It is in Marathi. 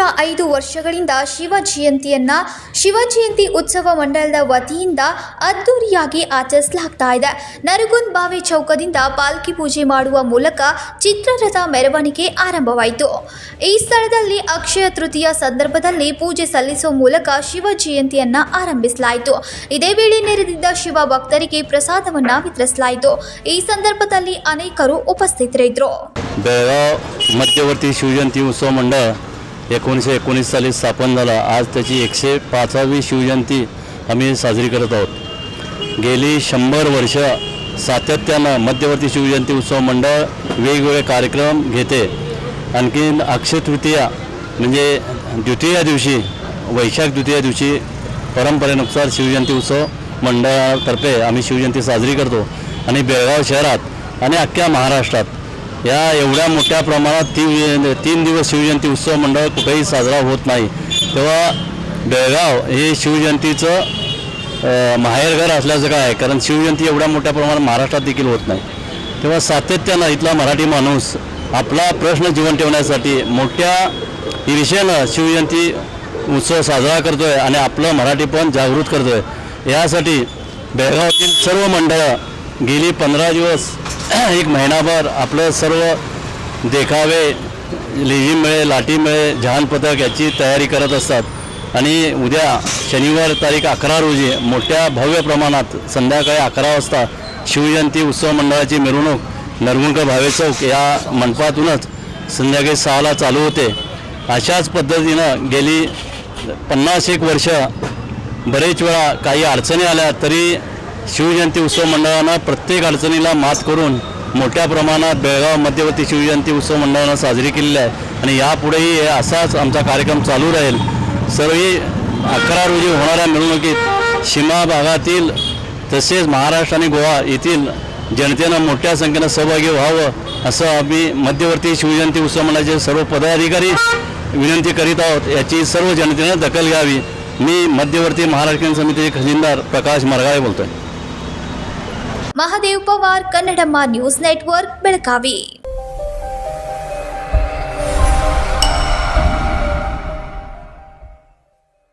105 ವರ್ಷಗಳಿಂದ ಶಿವ ಜಯಂತಿ ಉತ್ಸವ ಮಂಡಳದ ವತಿಯಿಂದ ಅದ್ದೂರಿಯಾಗಿ ಆಚರಿಸಲಾಗ್ತಾ ಇದೆ. ನರಗುಂದ್ ಬಾವಿ ಚೌಕದಿಂದ ಪಾಲ್ಕಿ ಪೂಜೆ ಮಾಡುವ ಮೂಲಕ ಚಿತ್ರರಥ ಮೆರವಣಿಗೆ ಆರಂಭವಾಯಿತು. ಈ ಸ್ಥಳದಲ್ಲಿ ಅಕ್ಷಯ ತೃತೀಯ ಸಂದರ್ಭದಲ್ಲಿ ಪೂಜೆ ಸಲ್ಲಿಸುವ ಮೂಲಕ ಶಿವ ಜಯಂತಿಯನ್ನ ಆರಂಭಿಸಲಾಯಿತು. ಇದೇ ವೇಳೆ ನೆರೆದಿದ್ದ ಶಿವ ಭಕ್ತರಿಗೆ ಪ್ರಸಾದವನ್ನ ವಿತರಿಸಲಾಯಿತು. ಈ ಸಂದರ್ಭದಲ್ಲಿ ಅನೇಕರು ಉಪಸ್ಥಿತರಿದ್ದರು. बेळगाव मध्यवर्ती शिवजयंती उत्सव मंडळ 1919 साली स्थापन झाला. आज त्याची 105वी शिवजयंती आम्ही साजरी करत आहोत. गेली 100 वर्ष सातत्यानं मध्यवर्ती शिवजयंती उत्सव मंडळ वेगवेगळे कार्यक्रम घेते. आणखीन अक्षय तृतीया म्हणजे द्वितीया दिवशी वैशाख द्वितीया दिवशी परंपरेनुसार शिवजयंती उत्सव मंडळातर्फे आम्ही शिवजयंती साजरी करतो. आणि बेळगाव शहरात आणि अख्ख्या महाराष्ट्रात या एवढ्या मोठ्या प्रमाणात 3 दिवस शिवजयंती उत्सव मंडळ कुठेही साजरा होत नाही. तेव्हा बेळगाव हे शिवजयंतीचं माहेरघर असल्याचं काय आहे, कारण शिवजयंती एवढ्या मोठ्या प्रमाणात महाराष्ट्रात देखील होत नाही. तेव्हा सातत्यानं इथला मराठी माणूस आपला प्रश्न जीवन ठेवण्यासाठी मोठ्या ईर्षेनं शिवजयंती उत्सव साजरा करतो आहे आणि आपलं मराठीपण जागृत करतो आहे. यासाठी बेळगावातील सर्व मंडळं गेली 15 दिवस एक महिनाभर आपलं सर्व देखावे लेझीममेळे लाठीमेळे जहान पथक याची तयारी करत असतात. आणि उद्या शनिवार तारीख 11 रोजी मोठ्या भव्य प्रमाणात संध्याकाळी 11 वाजता शिवजयंती उत्सव मंडळाची मिरवणूक नरगुंद भावे चौक या मंडपातूनच संध्याकाळी 6ला चालू होते. अशाच पद्धतीनं गेली 50-1 वर्ष बरेच वेळा काही अडचणी आल्या तरी शिवजयंती उत्सव मंडळानं प्रत्येक अडचणीला मात करून मोठ्या प्रमाणात बेळगाव मध्यवर्ती शिवजयंती उत्सव मंडळानं साजरी केलेली आहे. आणि यापुढेही असाच आमचा कार्यक्रम चालू राहील. सर्व 11 रोजी होणाऱ्या मिरवणुकीत सीमा भागातील तसेच महाराष्ट्र आणि गोवा येथील जनतेनं मोठ्या संख्येनं सहभागी व्हावं असं आम्ही मध्यवर्ती शिवजयंती उत्सव मंडळाचे सर्व पदाधिकारी विनंती करीत आहोत. याची सर्व जनतेनं दखल घ्यावी. मी मध्यवर्ती महाराष्ट्र समितीचे खजिनदार प्रकाश मरगाळे बोलतोय. Mahadev Pawar, Kannadamma news network, Belagavi.